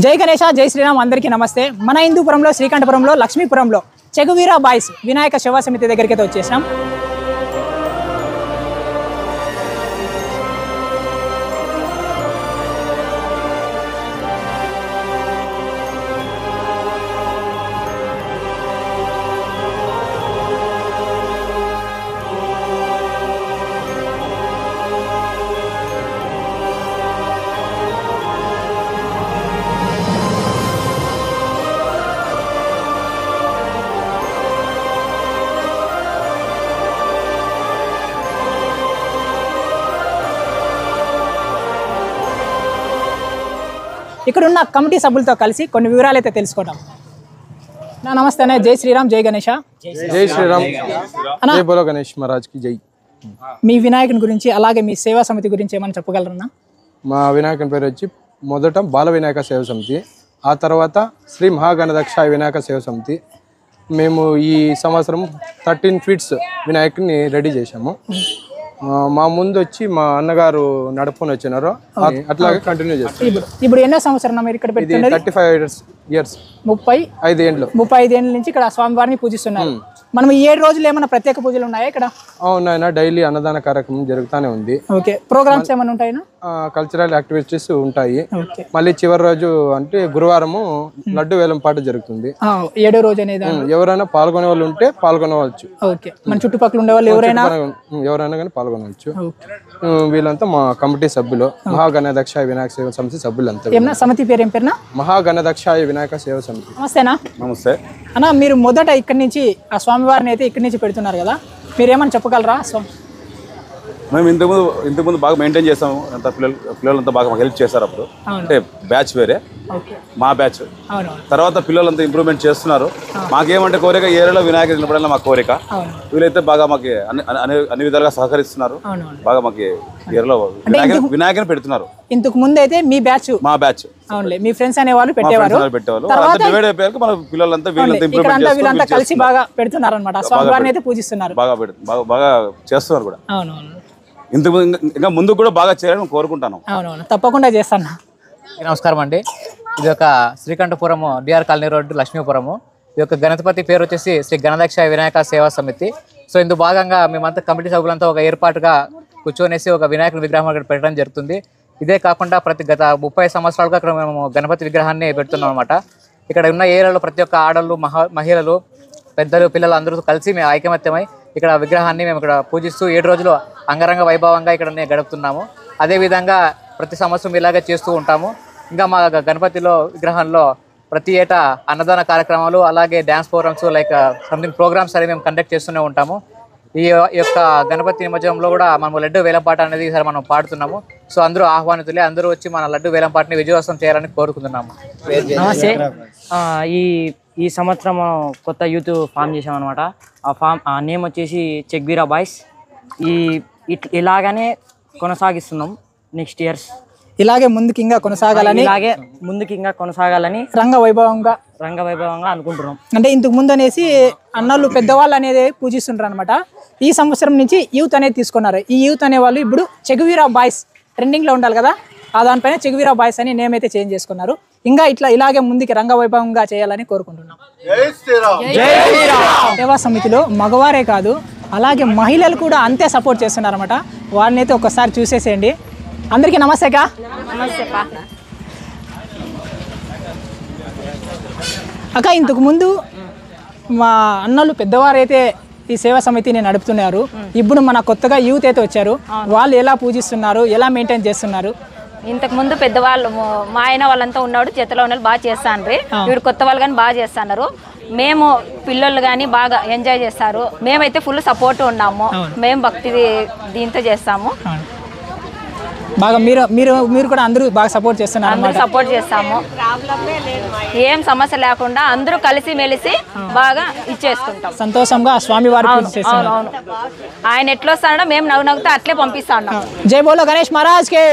జై గణేష జై శ్రీరామ్ అందరికీ నమస్తే. మన హిందూపురంలో శ్రీకంఠపురంలో లక్ష్మీపురంలో చెగువీరా బాయ్స్ వినాయక సేవా సమితి దగ్గరికి అయితే వచ్చేసాం. ఇక్కడ ఉన్న కమిటీ సభ్యులతో కలిసి కొన్ని వివరాలు అయితే తెలుసుకుంటాం. నమస్తే అన్న, జై శ్రీరామ్ జై గణేష. జై శ్రీరామ్ జై బోలో గణేష్ మహారాజ్ కి జై. మీ వినాయకుని గురించి అలాగే మీ సేవా సమితి గురించి ఏమైనా చెప్పగలరన్నా? మా వినాయకుని పేరు వచ్చి మొదట బాల వినాయక సేవ సమితి, ఆ తర్వాత శ్రీ మహాగణదక్ష వినాయక సేవ సమితి. మేము ఈ సంవత్సరం 13 ఫీట్స్ వినాయకుని రెడీ చేశాము. మా ముందు వచ్చి మా అన్నగారు నడుపుకొని వచ్చినారు, అట్లాగే కంటిన్యూ చేస్తాం. ఇప్పుడు ఎన్నో సంవత్సరం మీరు ఇక్కడ పెట్టుకున్నారు? 35 ఇయర్స్, 35 ఏళ్ళు. 35 ఏళ్ళ నుంచి ఇక్కడ స్వామివారిని పూజిస్తున్నారు. మనం ఈ 7 రోజులు ఏమైనా ప్రత్యేక పూజలు ఉన్నాయా ఇక్కడ? అవునాయన, డైలీ అన్నదాన కార్యక్రమం జరుగుతూనే ఉంది. ఓకే, ప్రోగ్రామ్స్ ఏమైనా ఉంటాయినా? కల్చరల్ యాక్టివిటీస్ ఉంటాయి. మళ్ళీ చివరి రోజు అంటే గురువారము లడ్డు వేలం పాట జరుగుతుంది. 7వ రోజు అనేది ఎవరైనా పాల్గొనే వాళ్ళు ఉంటే పాల్గొనవచ్చు. ఓకే, మన చుట్టుపక్కల ఉండే వాళ్ళు ఎవరైనా కానీ పాల్గొనవచ్చు. వీళ్ళంతా మా కమిటీ సభ్యులు, మహాగణదక్ష వినాయక సేవ సమితి సభ్యులంతా. సమితి పేరు ఏం పేరునా? మహాగణదక్ష వినాయక సేవ సమితి. నమస్తేనా? నమస్తే అన్న, మీరు మొదట ఇక్కడి నుంచి ఆ స్వామివారిని అయితే ఇక్కడి నుంచి పెడుతున్నారు కదా, మీరేమని చెప్పగలరా? మేము ఇంతకుముందు బాగా మెయింటైన్ చేస్తాము. అంత పిల్లలంతా బాగా మాకు హెల్ప్ చేస్తారు. అప్పుడు అంటే బ్యాచ్ వేరే, మా బ్యాచ్. తర్వాత పిల్లలంతా ఇంప్రూవ్మెంట్ చేస్తున్నారు. మాకేమంటే కోరిక ఏరియాలో వినాయకుడు నిలబడాలని మా కోరిక. వీళ్ళైతే బాగా మాకు అన్ని విధాలుగా సహకరిస్తున్నారు. బాగా మాకు ఏరియాలో వినాయకుని పెడుతున్నారు. ఇంతకు ముందు అయితే మీ బ్యాచ్, మా బ్యాచ్, అవునులే, మీ ఫ్రెండ్స్ అనేవాళ్ళు పెట్టేవారు. మన పిల్లలంతా వీళ్ళంతా కలిసి బాగా పెడుతున్నారు అనమాట. స్వామివారిని అయితే పూజిస్తున్నారు, బాగా చేస్తున్నారు కూడా. ఇంతకు ఇంకా ముందు కూడా బాగా చేయాలని కోరుకుంటాను. అవునవును, తప్పకుండా చేస్తాను. నమస్కారం అండి. ఇది ఒక శ్రీకంఠపురము, డిఆర్ కాలనీ రోడ్డు, లక్ష్మీపురము. ఇది ఒక గణపతి పేరు వచ్చేసి శ్రీ గణదక్ష వినాయక సేవా సమితి. సో ఇందుకు భాగంగా మేమంతా కమిటీ సభ్యులంతా ఒక ఏర్పాటుగా కూర్చొనేసి ఒక వినాయకుని విగ్రహం అక్కడ పెట్టడం జరుగుతుంది. ఇదే కాకుండా గత 30 సంవత్సరాలుగా అక్కడ మేము గణపతి విగ్రహాన్ని పెడుతున్నాం అనమాట. ఇక్కడ ఉన్న ఏరియాలో ప్రతి ఒక్క ఆడళ్ళు, మహిళలు, పెద్దలు, పిల్లలు అందరూ కలిసి మేము ఐకమత్యమై ఇక్కడ విగ్రహాన్ని మేము ఇక్కడ పూజిస్తూ 7 రోజులు అంగరంగ వైభవంగా ఇక్కడ గడుపుతున్నాము. అదేవిధంగా ప్రతి సంవత్సరం ఇలాగే చేస్తూ ఉంటాము. ఇంకా మా గణపతిలో విగ్రహంలో ప్రతి ఏటా అన్నదాన కార్యక్రమాలు, అలాగే dance programmes, like something programmes అనేవి మేము కండక్ట్ చేస్తూనే ఉంటాము. ఈ యొక్క గణపతి నిమజ్జనంలో కూడా మనం లడ్డు వేలంపాట అనేది ఈసారి మనం పాడుతున్నాము. సో అందరూ ఆహ్వానితులే, అందరూ వచ్చి మన లడ్డు వేలంపాటని విజయవంతం చేయాలని కోరుకుంటున్నాము. నమస్తే. ఈ సంవత్సరం కొత్త యూత్ ఫామ్ చేసామన్నమాట. ఆ నేమ్ వచ్చేసి చెగ్వీరా బాయ్స్. ఇలాగనే కొనసాగిస్తున్నాం. నెక్స్ట్ ఇయర్స్ ఇలాగే ముందుకు ఇంకా కొనసాగాలని రంగవైభవంగా అనుకుంటున్నాం. అంటే ఇంతకు ముందు అనేసి అన్నలు పెద్దవాళ్ళు అనేది పూజిస్తుంటారు అనమాట. ఈ సంవత్సరం నుంచి యూత్ అనేది తీసుకున్నారు. ఈ యూత్ అనే వాళ్ళు ఇప్పుడు చెగువీరా బాయ్స్ ట్రెండింగ్లో ఉండాలి కదా, ఆ దానిపైన చెగువీరా బాయ్స్ అని నేమ్ అయితే చేంజ్ చేసుకున్నారు. ఇంకా ఇలాగే ముందుకి రంగవైభవంగా చేయాలని కోరుకుంటున్నాం. సేవా సమితిలో మగవారే కాదు, అలాగే మహిళలు కూడా అంతే సపోర్ట్ చేస్తున్నారు అనమాట. వారిని అయితే ఒకసారి చూసేసేయండి. అందరికీ నమస్తేకా. అక్క, ఇంతకు ముందు మా అన్నలు పెద్దవారైతే ఈ సేవా సమితిని నడుపుతున్నారు. ఇప్పుడు మన కొత్తగా యూత్ అయితే వచ్చారు. వాళ్ళు ఎలా పూజిస్తున్నారు, ఎలా మెయింటైన్ చేస్తున్నారు? ఇంతకు ముందు పెద్దవాళ్ళు, మా ఆయన వాళ్ళంతా ఉన్నాడు, చేతిలో ఉన్న బాగా చేస్తాండ్రి. ఇప్పుడు కొత్త వాళ్ళు కానీ బాగా చేస్తున్నారు. మేము పిల్లలు కానీ బాగా ఎంజాయ్ చేస్తారు. మేమైతే ఫుల్ సపోర్ట్ ఉన్నాము. మేము భక్తి దీంతో చేస్తాము. బాగా మీరు కూడా అందరూ బాగా సపోర్ట్ చేస్తున్నారు. అందరూ సపోర్ట్ చేస్తాము. ఏం సమస్య లేకుండా అందరూ కలిసి మెలిసి బాగా ఇచ్చేసుకుంటాం. సంతోషంగా స్వామివారి అవును, ఆయన ఎట్లా వస్తాడో మేము నవ్వుతూ అట్లే పంపిస్తాం. జై బోలో గణేష్ మహారాజ్ కే.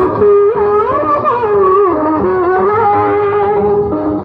ఓకే